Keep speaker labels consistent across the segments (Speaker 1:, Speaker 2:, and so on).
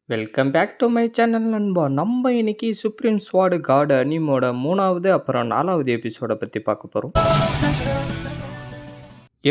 Speaker 1: Welcome back to my channel நண்பா. நம்ம இன்னைக்கு சுப்ரீம் ஸ்வாட் காட் அனிமோட 3வது அப்புறம் 4வது எபிசோட பத்தி பார்க்க போறோம்.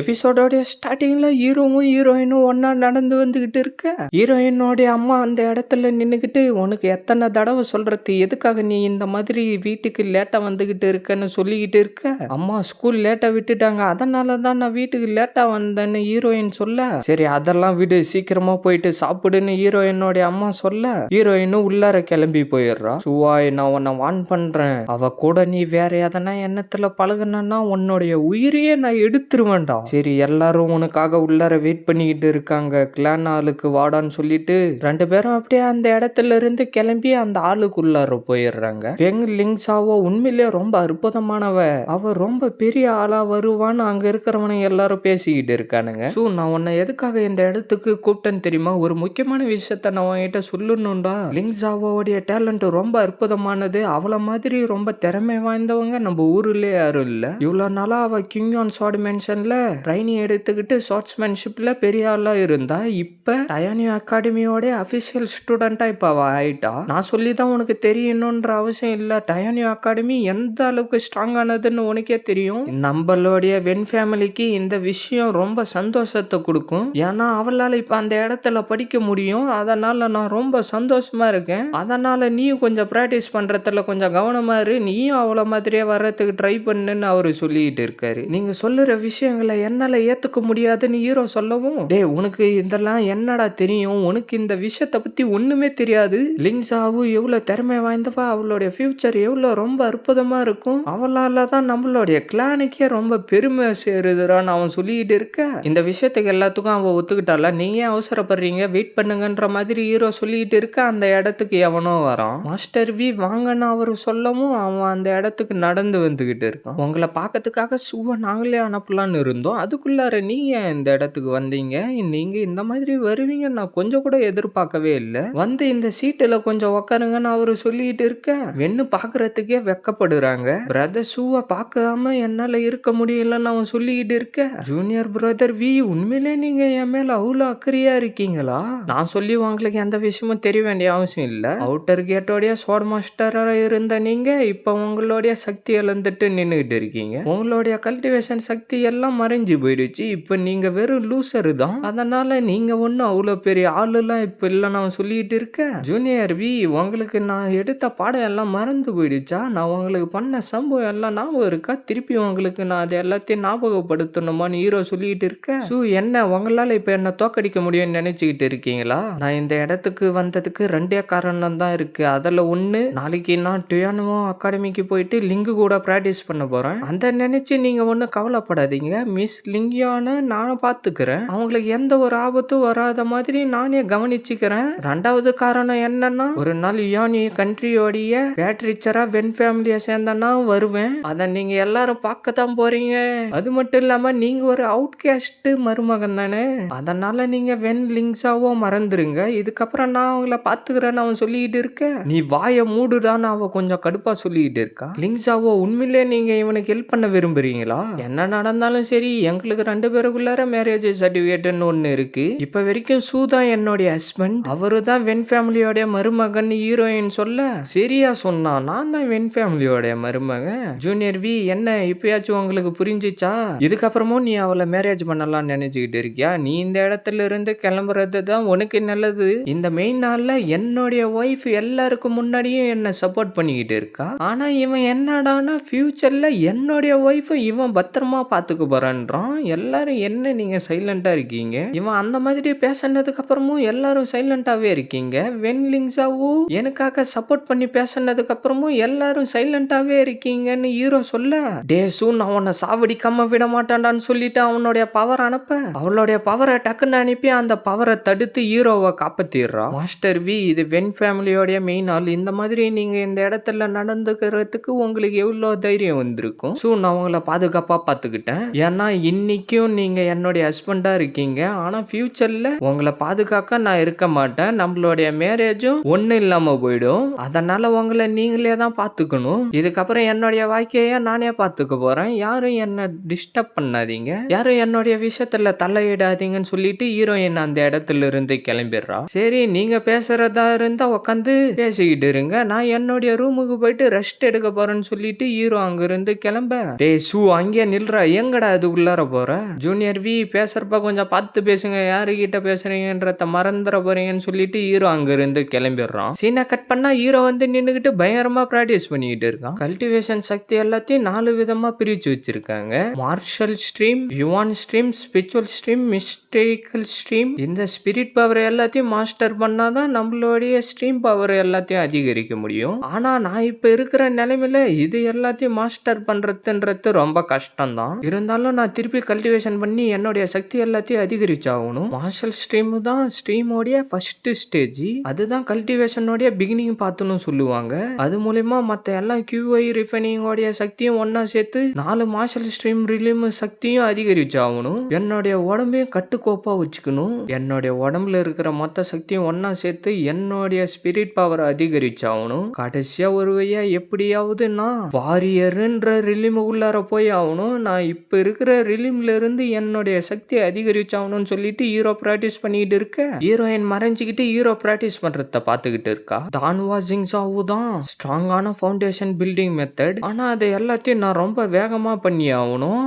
Speaker 1: எபிசோடோடைய ஸ்டார்டிங்ல ஹீரோவும் ஹீரோயினும் ஒன்னா நடந்து வந்துகிட்டு இருக்க, ஹீரோயினோடைய அம்மா அந்த இடத்துல நின்னுக்கிட்டு, உனக்கு எத்தனை தடவை சொல்றது, எதுக்காக நீ இந்த மாதிரி வீட்டுக்கு லேட்டா வந்துகிட்டு இருக்கன்னு சொல்லிக்கிட்டு இருக்க. அம்மா ஸ்கூல் லேட்டா விட்டுட்டாங்க, அதனால தான் நான் வீட்டுக்கு லேட்டா வந்தேன்னு ஹீரோயின் சொல்ல, சரி அதெல்லாம் விடு, சீக்கிரமா போயிட்டு சாப்பிடுன்னு ஹீரோயினோடைய அம்மா சொல்ல, ஹீரோயினும் உள்ளார கிளம்பி போயிடுறா. சுவாய், நான் உன்னை வான் பண்றேன், அவ கூட நீ வேற எதனா எண்ணத்துல பழகுனா உன்னுடைய உயிரையே நான் எடுத்துருவேன்டா. சரி, எல்லாரும் உனக்காக உள்ளார வெயிட் பண்ணிக்கிட்டு இருக்காங்க, கிளான் ஆளுக்கு வாடான்னு சொல்லிட்டு 2 பேரும் அப்படியே அந்த இடத்துல இருந்து கிளம்பி அந்த ஆளுக்குள்ளார போயிடுறாங்க. வெங் லிங்ஸாவோ உண்மையிலேயே ரொம்ப அற்புதமானவ, அவ ரொம்ப பெரிய ஆளா வருவான்னு அங்க இருக்கிறவனுங்க எல்லாரும் பேசிக்கிட்டு இருக்கானுங்க. நான் உன்னை எதுக்காக இந்த இடத்துக்கு கூப்பிட்டேன்னு தெரியுமா? ஒரு முக்கியமான விஷயத்த நான் உன்கிட்ட சொல்லணும்டா. லிங்ஸாவோடைய டேலண்ட் ரொம்ப அற்புதமானது, அவள மாதிரி ரொம்ப திறமை வாய்ந்தவங்க நம்ம ஊர்ல யாரும் இல்ல. இவ்வளவு நாளா அவ கிங் ஆன் ஸ்வாட் மென்ஷன்ல ட்ரைனிங் எடுத்துக்கிட்டு ஷார்ட்ஸ்மேன்ஷிப்ல பெரிய ஆளா இருந்தா, இப்ப டயானியோ அகாடமியோட அபிஷியல் ஸ்டூடெண்டா இப்ப அவ ஆயிட்டா. நான் சொல்லிதான் உனக்கு தெரியணும்ன்ற அவசியம் இல்ல, டயானியோ அகாடமி எந்த அளவுக்கு ஸ்ட்ராங் ஆனதுன்னு உனக்கே தெரியும். நம்மளுடைய வென் ஃபேமிலிக்கு இந்த விஷயம் ரொம்ப சந்தோஷத்தை கொடுக்கும், ஏன்னா அவளால இப்ப அந்த இடத்துல படிக்க முடியும். அதனால நான் ரொம்ப சந்தோஷமா இருக்கேன். அதனால நீயும் கொஞ்சம் பிராக்டிஸ் பண்றதுல கொஞ்சம் கவனமா இரு, நீயும் அவளை மாதிரியே வர்றதுக்கு ட்ரை பண்ணுன்னு அவரு சொல்லிட்டு இருக்காரு. நீங்க சொல்லுற விஷயங்களை என்னால ஏத்துக்க முடியாதுன்னு ஹீரோ சொல்லவும், டே உனக்கு இதெல்லாம் என்னடா தெரியும், உனக்கு இந்த விஷயத்தை பத்தி ஒண்ணுமே தெரியாது. லிங்ஸாவும் எவ்வளவு திறமை வாய்ந்தவா, அவளுடைய ஃபியூச்சர் எவ்வளவு ரொம்ப அற்புதமா இருக்கும், அவளால தான் நம்மளுடைய கிளானுக்கே ரொம்ப பெருமை சேருதுறான்னு அவன் சொல்லிட்டு இருக்க, இந்த விஷயத்துக்கு எல்லாத்துக்கும் அவன் ஒத்துக்கிட்டால, நீங்க ஏன் அவசரப்படுறீங்க, வெயிட் பண்ணுங்கன்ற மாதிரி ஹீரோ சொல்லிட்டு இருக்க, அந்த இடத்துக்கு எவனோ வரான். மாஸ்டர் வி வாங்கன்னு அவரு சொல்லவும் அவன் அந்த இடத்துக்கு நடந்து வந்துகிட்டு இருக்கான். உங்களை பார்க்கறதுக்காக சுவ நாங்களே அனுப்பலான்னு இருந்தோம், அதுக்குள்ளார நீங்க இந்த இடத்துக்கு வந்தீங்க, நீங்க இந்த மாதிரி வருவீங்க நான் கொஞ்சம் கூட எதிர்பார்க்கவே இல்லை, வந்து இந்த சீட்டுல கொஞ்சம் உக்காருங்கன்னு அவரு சொல்லிட்டு இருக்க, வெண்ணு பாக்குறதுக்கே வெக்கப்படுறாங்க. பிரதர் ஷூவை பார்க்காம என்னால இருக்க முடியலன்னு அவன் சொல்லிக்கிட்டு இருக்க, ஜூனியர் பிரதர் வி உண்மையிலே நீங்க என் மேல அவ்வளவு அக்கறையா இருக்கீங்களா? நான் சொல்லி உங்களுக்கு எந்த விஷயமும் தெரிய வேண்டிய அவசியம் இல்ல, அவுட்டர் கேட்டோடைய ஸ்வாட் மாஸ்டரா இருந்த நீங்க இப்ப உங்களுடைய சக்தி இழந்துட்டு நின்றுகிட்டு இருக்கீங்க, உங்களுடைய கல்டிவேஷன் சக்தி எல்லாம் மறைஞ்சு போயிடுச்சு, இப்ப நீங்க வெறும் லூசரு தான், அதனால நீங்க ஒன்னும் அவ்வளவு பெரிய ஆளுலாம் இப்ப இல்ல நான் சொல்லிட்டு இருக்க. ஜூனியர் வி, உங்களுக்கு நான் எடுத்த பாடம் எல்லாம் மறந்து போயிடுச்சா? நான் உங்களுக்கு பண்ண சம்பவம் எல்லாம் ஞாபகம் இருக்கா? திருப்பி உங்களுக்கு நான் அதை எல்லாத்தையும் ஞாபகப்படுத்தணுமான்னு ஹீரோ சொல்லிட்டு இருக்க, என்ன உங்களால இப்ப என்ன தோக்கடிக்க முடியும்னு நினைச்சுக்கிட்டு இருக்கீங்களா? நான் இந்த இடத்துக்கு வந்ததுக்கு 2 காரணம் தான் இருக்கு, அதுல ஒண்ணு, நாளைக்கு நான் டியானோ அகாடமிக்கு போயிட்டு லிங்கு கூட பிராக்டிஸ் பண்ண போறேன், அந்த நினைச்சு நீங்க ஒன்னும் கவலைப்படாதீங்க, மிஸ் லிங்கியான நான் பாத்துக்கிறேன், அவங்களுக்கு எந்த ஒரு ஆபத்தும் வராத மாதிரி நானே கவனிச்சுக்கிறேன். 2வது காரணம் என்னன்னா, ஒரு நாள் யுயானி கண்ட்ரியோடைய பேட்ரிச்சரா வென் ஃபேமிலியை சேர்ந்தனா வருவேன், அதை நீங்க எல்லாரும் பார்க்கத்தான் போறீங்க, அது மட்டும் இல்லாம நீங்க ஒரு அவுட் கேஸ்ட் மருமகன் தானே, அதனால நீங்க வென் லிங்ஸாவோ மறந்துருங்க, இதுக்கப்புறம் நான் அவங்கள பாத்துக்கிறேன்னு அவன் சொல்லிட்டு இருக்க, நீ வாய மூடுதான்னு அவ கொஞ்சம் கடுப்பா சொல்லிட்டு இருக்கா. லிங்ஸாவோ உண்மையிலே நீங்க இவனுக்கு ஹெல்ப் பண்ண விரும்புறீங்களா? என்ன நடந்தாலும் சரி, எங்களுக்கு 2 பேருக்குள்ளார மேரேஜ் சர்டிபிகேட்னு ஒண்ணு இருக்கு, இப்ப வரைக்கும் சூ தான் என்னுடைய ஹஸ்பண்ட், அவரு தான் வென் ஃபேமிலியோட மருமகன் ஹீரோயின் சொல்ல, சரியா சொன்னா, நான் தான் வென் ஃபேமிலியோட மருமகன். ஜூனியர் வி, என்ன இப்பயாச்சும் உங்களுக்கு புரிஞ்சிச்சா? இதுக்கப்புறமும் நீ அவளை மேரேஜ் பண்ணலாம்னு நினைச்சுக்கிட்டு இருக்கியா? நீ இந்த இடத்துல இருந்து கிளம்புறது தான் உனக்கு நல்லது, இந்த மெயின் நாள்ல என்னுடைய ஒய்ஃப் எல்லாருக்கும் முன்னாடியும் என்ன சப்போர்ட் பண்ணிக்கிட்டு இருக்கா, ஆனா இவன் என்னடானா ஃபியூச்சர்ல என்னுடைய ஒய்ஃபை இவன் பத்திரமா பாத்துக்க போறான்றான், எல்லாரும் என்ன நீங்க சைலண்டா இருக்கீங்க, இவன் அந்த மாதிரி பேசினதுக்கு அப்புறமும் எல்லாரும் சைலண்டாவே இருக்கீங்க, வென் லிங்ஸாவும் எனக்காக சப்போர்ட் பண்ணி பேசினதுக்கு அப்புறமும் எல்லாரும் சைலண்டாவே இருக்கீங்கன்னு ஹீரோ சொல்ல, டே சூ, நான் உன்னை சாவடிக்காம விட மாட்டான்டான்னு சொல்லிட்டு அவனுடைய பவர் அனுப்ப, அவளுடைய பவரை டக்குன்னு அனுப்பி அந்த பவரை தடுத்து ஹீரோவை காப்பாத்திடுறா. மாஸ்டர் வி, இது வென் ஃபேமிலியோடைய மெயின் ஆள், இந்த மாதிரி நீங்க இந்த இடத்துல நடந்துக்கிறதுக்கு உங்களுக்கு எவ்வளவு தைரியம் வந்திருக்கும்? சோ நான் உங்களை பாதுகாப்பா பாத்துக்கிட்டேன், ஏன்னா இன்னைக்கும் நீங்க என்னுடைய ஹஸ்பண்டா இருக்கீங்க. ஆனா ஃபியூச்சர்ல உங்களை பாதுகாக்க நான் இருக்க மாட்டேன். நம்மளுடைய மேரேஜும் ஒண்ணு இல்லாம போயிடும். அதனால உங்களை நீங்களே தான் பாத்துக்கணும். இதுக்கப்புறம் என்னுடைய வாழ்க்கைய நானே பாத்துக்க போறேன். யாரும் என்ன டிஸ்டர்ப் பண்ணாதீங்க. யாரும் என்னுடைய விஷயத்துல தலையிடாதீங்கன்னு சொல்லிட்டு ஹீரோயின் அந்த இடத்துல இருந்து கிளம்பிடுறா. சரி, நீங்க பேசுறதா இருந்தா உட்காந்து பேசிக்கிட்டு இருங்க. நான் என்னுடைய ரூமுக்கு போயிட்டு ரெஸ்ட் எடுக்க போறேன்னு சொல்லிட்டு ஹீரோ அங்க இருந்து கிளம்ப, டேய் சூ அங்கே நில்றா, எங்கடா அது உள்ளார போற? ஜூனியர் வி பேசுறப்ப கொஞ்சம் பார்த்து பேசுங்க, யாருகிட்ட பேசுறீங்கன்றத மறந்துட போறீங்கன்னு சொல்லிட்டு ஹீரோ அங்க இருந்து கிளம்பிடுறான். சீனை கட் பண்ணா ஹீரோ வந்து நின்னுகிட்டு பயங்கரமா பிராக்டிஸ் பண்ணிக்கிட்டு இருக்கான். கல்டிவேஷன் சக்தி எல்லாத்தையும் 4 விதமா பிரிச்சு வச்சிருக்காங்க. Martial stream, yuan stream, spiritual stream, mystical stream. இந்த ஸ்பிரிட் பவர் எல்லாத்தையும் மாஸ்டர் பண்ணாதான் நம்மளுடைய ஸ்ட்ரீம் பவர் எல்லாத்தையும் அதிகரிக்க முடியும். ஆனா நான் இப்ப இருக்கிற நிலைமையில இது எல்லாத்தையும் மாஸ்டர் பண்றதுன்றது ரொம்ப கஷ்டம் தான். இருந்தாலும் நான் திருப்பி கல்டிவேஷன் பண்ணி என்னுடைய சக்தி எல்லாத்தையும் அதிகரிச்சாகணும். மார்ஷல் ஸ்ட்ரீம் தான் ஸ்ட்ரீமோடைய ஃபர்ஸ்ட் ஸ்டேஜ். அதுதான் கல்டிவேஷனோடைய பிகினிங் பார்த்துன்னு சொல்லுவாங்க. அது மூலமா மத்த எல்லாம் QI ரிஃபைனிங் ஓடைய சக்தியும் ஒன்னா சேர்த்து 4 மார்ஷல் ஸ்ட்ரீம் ரிலீம் சக்தியும் அதிகரிச்சாகணும். என்னுடைய உடம்பையும் கட்டுக்கோப்பா வச்சுக்கணும். என்னுடைய உடம்புல இருக்கிற மொத்த சக்தியும் ஒன்னா சேர்த்து என்னுடைய ஸ்பிரிட் பவர் அதிகரிச்சாகணும். கடைசியா ஒரு வழியா எப்படியாவது நான் வாரியர்ன்ற ரிலீம் உள்ளார போய் ஆகணும். நான் இப்ப இருக்கிற ரிலீம்ல இருந்து என்னுடைய சக்தி அதிகரிச்சாகணும்னு சொல்லிட்டு ஹீரோ பிராக்டிஸ் பண்ணிட்டு இருக்க, ஹீரோயின் மறைஞ்சிக்கிட்டு ஹீரோ பிராக்டிஸ் பண்றத பாத்துக்கிட்டு இருக்கா. தான்வா ஜிங்சாவு தான் ஸ்ட்ராங்கான ஃபவுண்டேஷன் பில்டிங் மெத்தட். ஆனா அதை எல்லாத்தையும் நான் ரொம்ப வேகமா பண்ணி ஆகணும்.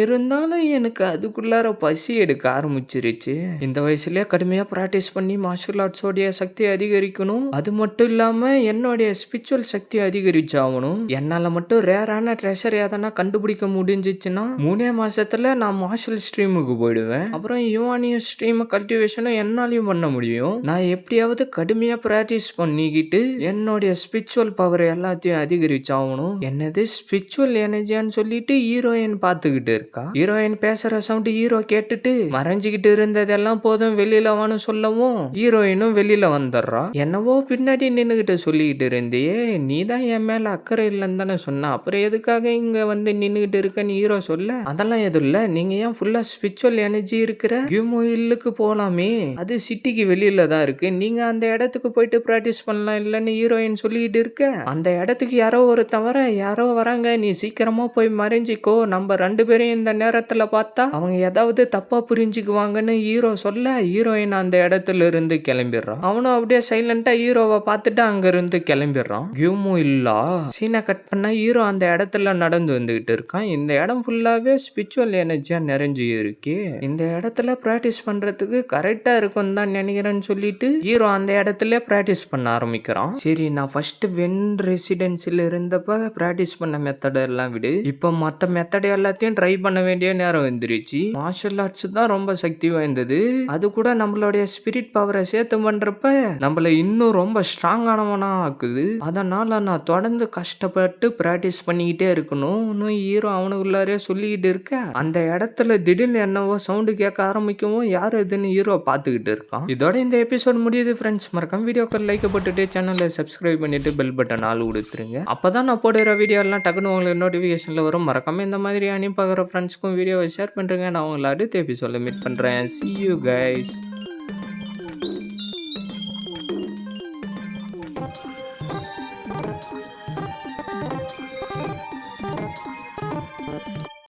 Speaker 1: இருந்தாலும் எனக்கு அதுக்குள்ளார பசி எடுக்க ஆரம்பிச்சிருச்சு. இந்த வயசுலயே கடுமையா பிராக்டிஸ் பண்ணி மார்ஷல் ஆர்ட்ஸோடைய சக்தி அதிகரிக்கணும். அது மட்டும் இல்லாம என்னுடைய ஸ்பிரிச்சுவல் சக்தி அதிகரிச்சாகணும். என்னால மட்டும் ரேரான ட்ரெஷர் எதனா கண்டுபிடிக்க முடிஞ்சிச்சுன்னா 3 மாசத்துல நான் மார்ஷல் ஸ்ட்ரீமுக்கு போயிடுவேன். அப்புறம் யுவானிய ஸ்ட்ரீம் கல்டிவேஷனும் என்னாலையும் பண்ண முடியும். நான் எப்படியாவது கடுமையா பிராக்டிஸ் பண்ணிக்கிட்டு என்னுடைய ஸ்பிரிச்சுவல் பவர் எல்லாத்தையும் அதிகரிச்சாகணும். என்னது ஸ்பிரிச்சுவல் எனர்ஜியான்னு சொல்லிட்டு ஹீரோயின் பாத்துக்கிட்டு இருக்கா. ஹீரோயின் பேசுற சவுண்ட் ஹீரோ கேட்டுட்டு மறைஞ்சுக்கிட்டு இருந்ததெல்லாம் போதும் வெளியில வான்னு சொல்லவும் ஹீரோயினும் வெளியில வந்துடுறா. என்னவோ பின்னாடி நின்னுகிட்டு சொல்லிக்கிட்டு இருந்தியே, நீ தான் என் மேல அக்கறை இல்லைன்னு தானே சொன்ன, அப்புறம் எதுக்காக இங்க வந்து நின்னுகிட்டு இருக்கன்னு ஹீரோ சொல்ல, அதெல்லாம் எதுவும் இல்ல, நீங்க ஏன் ஃபுல்லா ஸ்பிரிச்சுவல் எனர்ஜி இருக்கிற கியூமோயிலுக்கு போலாமே, அது சிட்டிக்கு வெளியில தான் இருக்கு, நீங்க அந்த இடத்துக்கு போயிட்டு பிராக்டிஸ் பண்ணலாம் இல்லன்னு ஹீரோயின் சொல்லிட்டு இருக்க, அந்த இடத்துக்கு யாரோ ஒரு தவிர யாரோ வராங்க, நீ சீக்கிரமா போய் மறைஞ்சிக்கோ, நம்ம 2 பேரையும் இந்த நேரத்துல பார்த்தா அவங்க ஏதாவது தப்பா புரிஞ்சுக்குவாங்கன்னு ஹீரோ சொல்ல, ஹீரோயின் அந்த இடத்துல இருந்து கிளம்பிடுறான். அவனும் அப்படியே சைலண்டா ஹீரோவை பார்த்துட்டு அங்க இருந்து கிளம்பிடுறான். கியூமோ இல்லா சீனை கட் பண்ண ஹீரோ அந்த இடத்துல நடந்து வந்துகிட்டு இருக்கான். இந்த இடம் ஃபுல்லாவே ஸ்பிரிச்சுவல் எனர்ஜியா நிறைஞ்சு இருக்கு. இந்த இடத்துல பிராக்டிஸ் பண்றதுக்கு கரெக்டா இருக்கும் தான் நினைக்கிறேன்னு சொல்லிட்டு ஹீரோ அந்த இடத்துல பிராக்டிஸ் பண்ண ஆரம்பிக்கிறான். சரி, நான் ஃபர்ஸ்ட் வென் ரெசிடென்சில இருந்தப்ப பிராக்டிஸ் பண்ண மெத்தட் எல்லாம் விடு, இப்ப மத்த மெத்தட் எல்லாத்தையும் ட்ரை பண்ண வேண்டிய நேரம் வந்துருச்சு. மார்ஷல் ஆர்ட்ஸ் தான் ரொம்ப சக்தி வாய்ந்தது. அது கூட நம்மளுடைய ஸ்பிரிட் பவரை சேர்த்து பண்றப்ப நம்மள இன்னும் ரொம்ப ஸ்ட்ராங்கானவனா ஆக்குது. அதனால நான் தொடர்ந்து கஷ்டப்பட்டு பிராக்டிஸ் பண்ணிக்கிட்டே இருக்கணும் ஹீரோ அவனுக்குள்ளாரே சொல்லிக்கிட்டு இருக்க, அந்த இடத்துல திடீர்னு என்னவோ சவுண்டு கேட்க ஆரம்பிக்கவும் யார் இதுன்னு ஹீரோ பார்த்துக்கிட்டு இருக்கான். இதோட இந்த எபிசோட் முடியுது ஃப்ரெண்ட்ஸ். மறக்காம வீடியோக்கு லைக் போட்டுட்டு சேனலை சப்ஸ்கிரைப் பண்ணிட்டு பெல் பட்டன் ஆள் கொடுத்துருங்க. அப்பதான் நான் போடுற வீடியோ எல்லாம் டக்குன்னு உங்களுக்கு நோட்டிஃபிகேஷன்ல வரும். மறக்காம இந்த மாதிரி அனுப்பி பார்க்குற ஃப்ரெண்ட்ஸ்க்கும் வீடியோவை ஷேர் பண்றேங்க. நான் உங்களை அடுத்த எபிசோட்ல மீட் பண்றேன். See you guys.